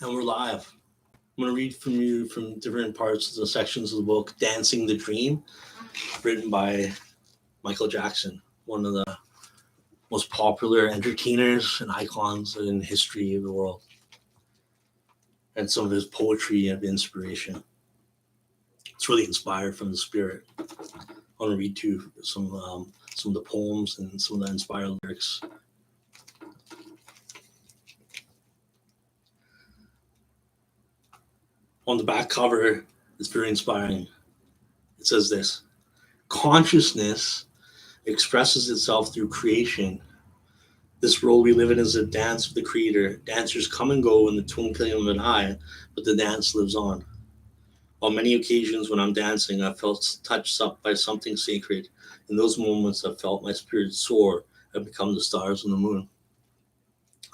And we're live. I'm going to read from you from different parts of the sections of the book, Dancing the Dream, written by Michael Jackson, one of the most popular entertainers and icons in history of the world. And some of his poetry and inspiration. It's really inspired from the spirit. I want to read to you some of the poems and some of the inspired lyrics. On the back cover, it's very inspiring. It says this: consciousness expresses itself through creation. This world we live in is a dance of the creator. Dancers come and go in the twinkling of an eye, but the dance lives on. On many occasions when I'm dancing, I felt touched up by something sacred. In those moments, I felt my spirit soar and become the stars and the moon.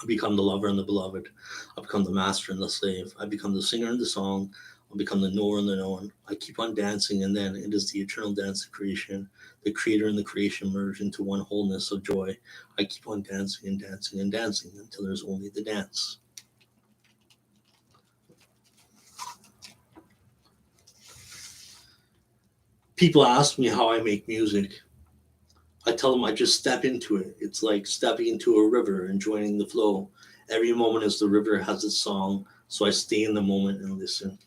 I become the lover and the beloved. I become the master and the slave. I become the singer and the song. I become the knower and the known. I keep on dancing, and then it is the eternal dance of creation. The creator and the creation merge into one wholeness of joy. I keep on dancing and dancing and dancing until there's only the dance. People ask me how I make music. I tell them I just step into it. It's like stepping into a river and joining the flow. Every moment as the river has its song, so I stay in the moment and listen.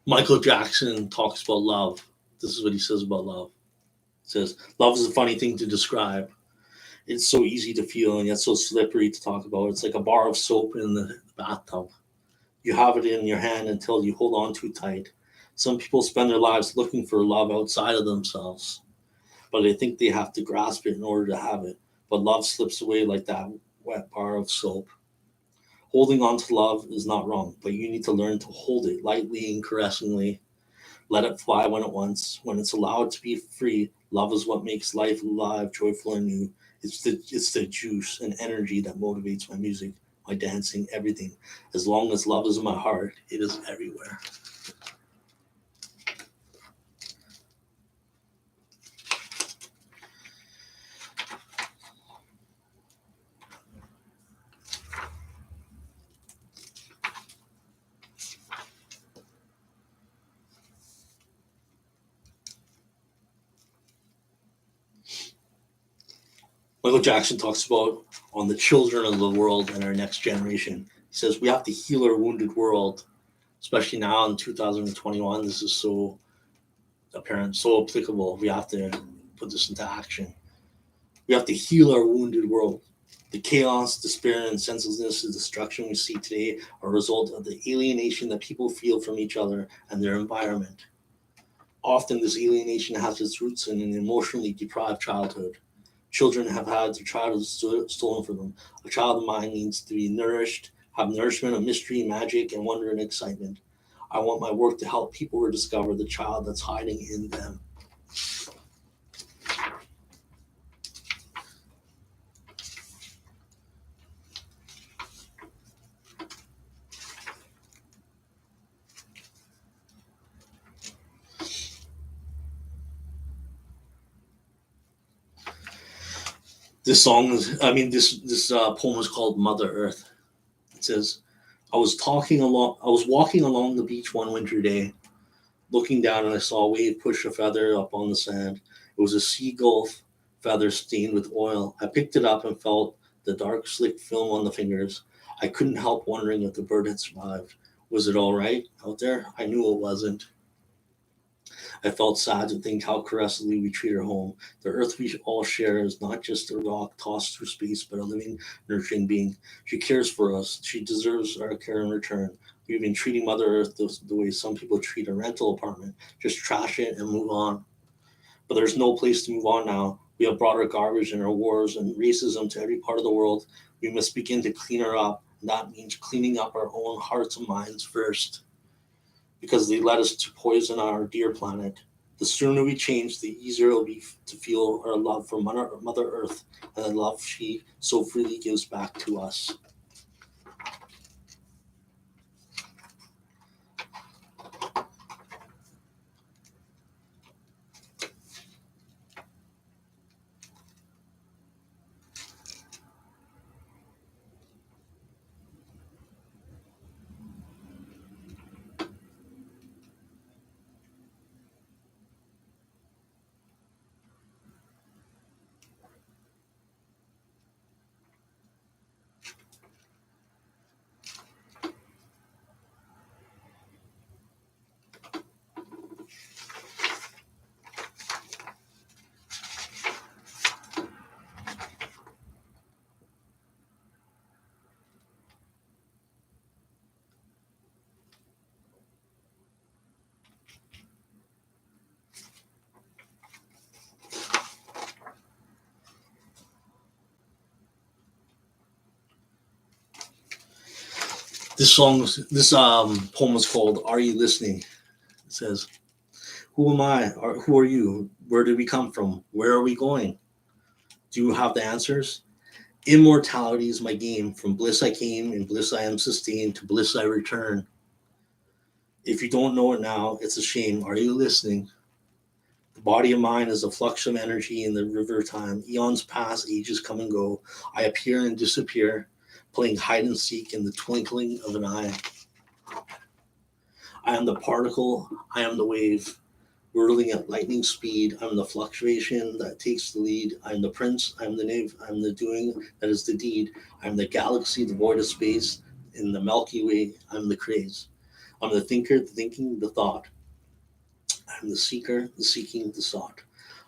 Michael Jackson talks about love. This is what he says about love. He says, love is a funny thing to describe. It's so easy to feel and yet so slippery to talk about. It's like a bar of soap in the bathtub. You have it in your hand until you hold on too tight. Some people spend their lives looking for love outside of themselves, but they think they have to grasp it in order to have it. But love slips away like that wet bar of soap. Holding on to love is not wrong, but you need to learn to hold it lightly and caressingly. Let it fly when it wants. When it's allowed to be free, love is what makes life alive, joyful, and new. It's the juice and energy that motivates my music, my dancing, everything. As long as love is in my heart, it is everywhere. Michael Jackson talks about on the children of the world and our next generation. He says we have to heal our wounded world, especially now in 2021. This is so apparent, so applicable. We have to put this into action. We have to heal our wounded world. The chaos, despair, and senselessness and destruction we see today are a result of the alienation that people feel from each other and their environment. Often, this alienation has its roots in an emotionally deprived childhood. Children have had their childhood stolen from them. A child mind needs to be nourished, have nourishment of mystery, magic, and wonder and excitement. I want my work to help people rediscover the child that's hiding in them. This poem is called Mother Earth. It says, I was walking along the beach one winter day, looking down, and I saw a wave push a feather up on the sand. It was a seagull feather stained with oil. I picked it up and felt the dark, slick film on the fingers. I couldn't help wondering if the bird had survived. Was it all right out there? I knew it wasn't. I felt sad to think how caressingly we treat her home. The earth we all share is not just a rock tossed through space, but a living, nurturing being. She cares for us. She deserves our care in return. We've been treating Mother Earth the way some people treat a rental apartment. Just trash it and move on. But there's no place to move on now. We have brought our garbage and our wars and racism to every part of the world. We must begin to clean her up. And that means cleaning up our own hearts and minds first, because they led us to poison our dear planet. The sooner we change, the easier it will be to feel our love for Mother Earth and the love she so freely gives back to us. This poem is called "Are You Listening?" It says, "Who am I? Or who are you? Where did we come from? Where are we going? Do you have the answers? Immortality is my game. From bliss I came, in bliss I am sustained. To bliss I return. If you don't know it now, it's a shame. Are you listening? The body of mine is a flux of energy in the river of time. Eons pass, ages come and go. I appear and disappear, playing hide and seek in the twinkling of an eye. I am the particle, I am the wave, whirling at lightning speed. I am the fluctuation that takes the lead. I am the prince, I am the knave, I am the doing that is the deed. I am the galaxy devoid of space. In the Milky Way, I am the craze. I'm the thinker, the thinking, the thought. I'm the seeker, the seeking, the sought.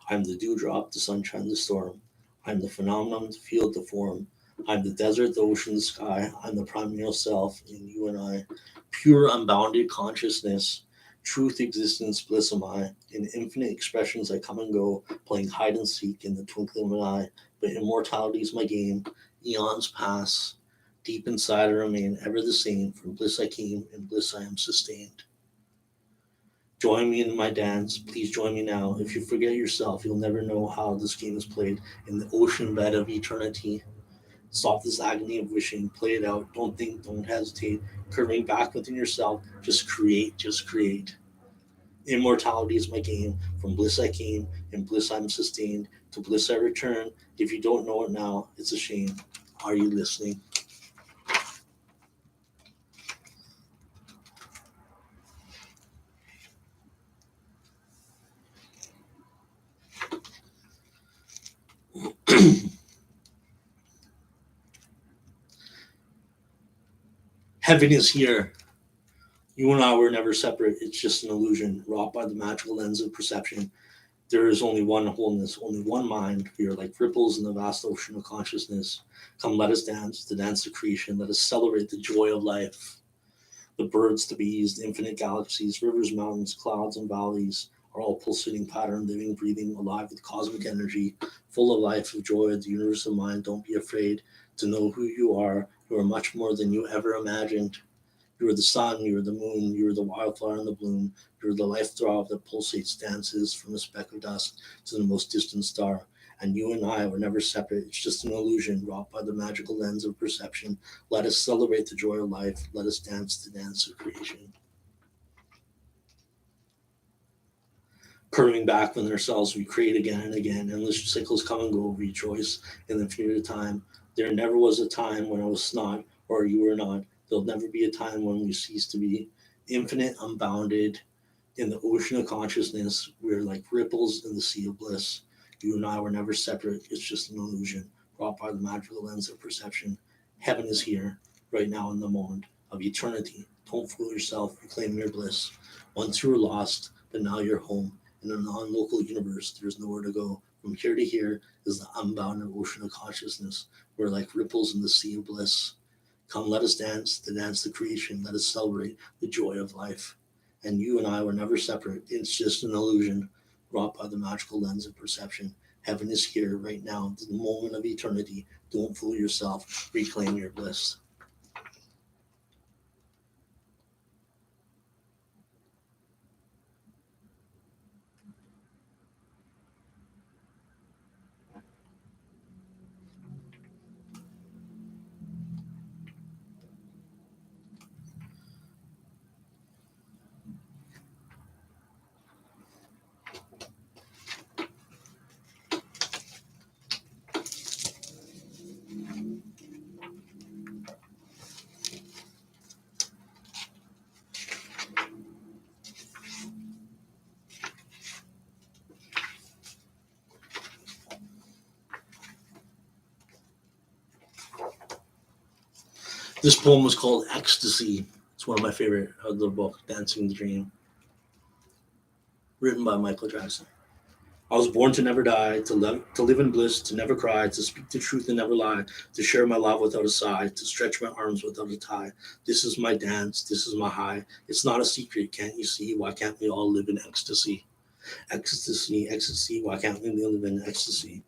I'm the dewdrop, the sunshine, the storm. I'm the phenomenon, the field, the form. I'm the desert, the ocean, the sky. I'm the primordial self in you and I. Pure, unbounded consciousness. Truth, existence, bliss am I. In infinite expressions I come and go, playing hide and seek in the twinkling of an eye. But immortality is my game. Eons pass. Deep inside I remain ever the same. From bliss I came, in bliss I am sustained. Join me in my dance. Please join me now. If you forget yourself, you'll never know how this game is played in the ocean bed of eternity. Stop this agony of wishing. Play it out. Don't think, don't hesitate. Curving back within yourself. Just create, just create. Immortality is my game. From bliss I came, in bliss I'm sustained. To bliss I return. If you don't know it now, it's a shame. Are you listening? Heaven is here. You and I were never separate. It's just an illusion, wrought by the magical lens of perception. There is only one wholeness, only one mind. We are like ripples in the vast ocean of consciousness. Come, let us dance, the dance of creation. Let us celebrate the joy of life. The birds, the bees, the infinite galaxies, rivers, mountains, clouds, and valleys are all pulsating pattern, living, breathing, alive with cosmic energy, full of life, of joy, the universe of mind. Don't be afraid to know who you are. You are much more than you ever imagined. You are the sun, you are the moon, you are the wildflower in the bloom, you are the life throb that pulsates, dances from a speck of dust to the most distant star. And you and I were never separate. It's just an illusion wrought by the magical lens of perception. Let us celebrate the joy of life. Let us dance the dance of creation. Curving back within ourselves, we create again and again. Endless cycles come and go. Rejoice in the infinite of time. There never was a time when I was not, or you were not. There'll never be a time when we cease to be. Infinite, unbounded, in the ocean of consciousness. We're like ripples in the sea of bliss. You and I were never separate. It's just an illusion brought by the magical lens of perception. Heaven is here, right now in the moment of eternity. Don't fool yourself. Reclaim your bliss. Once you were lost, but now you're home. In a non-local universe, there's nowhere to go. From here to here is the unbounded ocean of consciousness. We're like ripples in the sea of bliss. Come, let us dance, the dance of creation. Let us celebrate the joy of life. And you and I were never separate. It's just an illusion wrought by the magical lens of perception. Heaven is here right now, the moment of eternity. Don't fool yourself. Reclaim your bliss. This poem was called Ecstasy. It's one of my favorite of the book, Dancing the Dream, written by Michael Jackson. I was born to never die, to live in bliss, to never cry, to speak the truth and never lie, to share my love without a sigh, to stretch my arms without a tie. This is my dance, this is my high. It's not a secret, can't you see? Why can't we all live in ecstasy? Ecstasy, ecstasy, why can't we live in ecstasy?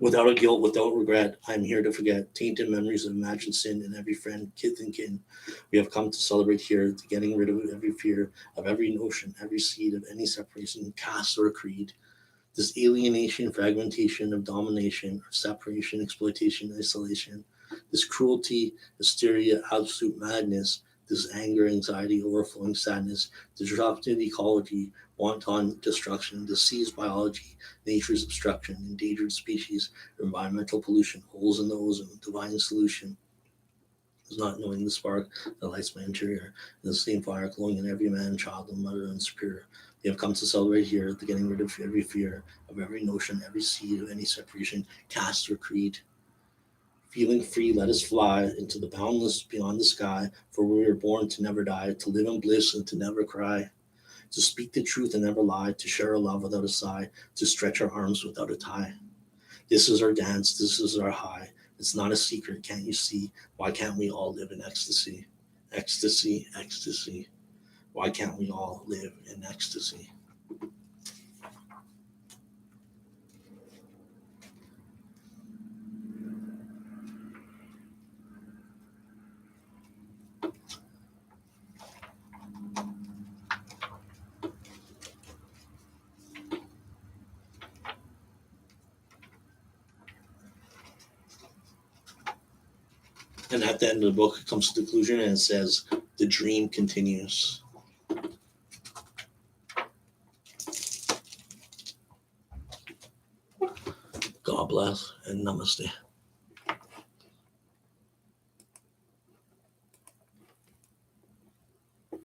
Without a guilt, without regret, I am here to forget tainted memories of imagined sin and every friend, kith and kin. We have come to celebrate here, to getting rid of every fear, of every notion, every seed of any separation, caste or creed. This alienation, fragmentation of domination, or separation, exploitation, isolation, this cruelty, hysteria, absolute madness, this anger, anxiety, overflowing sadness, disrupted ecology, wanton destruction, diseased biology, nature's obstruction, endangered species, environmental pollution, holes in the ozone, divine solution is not knowing the spark that lights my interior, and the same fire glowing in every man, child, and mother and superior. We have come to celebrate here the getting rid of every fear, of every notion, every seed of any separation, caste or creed. Feeling free, let us fly into the boundless beyond the sky, for we were born to never die, to live in bliss and to never cry, to speak the truth and never lie, to share our love without a sigh, to stretch our arms without a tie. This is our dance, this is our high. It's not a secret, can't you see? Why can't we all live in ecstasy? Ecstasy, ecstasy. Why can't we all live in ecstasy? And at the end of the book, it comes to the conclusion and it says, the dream continues. God bless and namaste.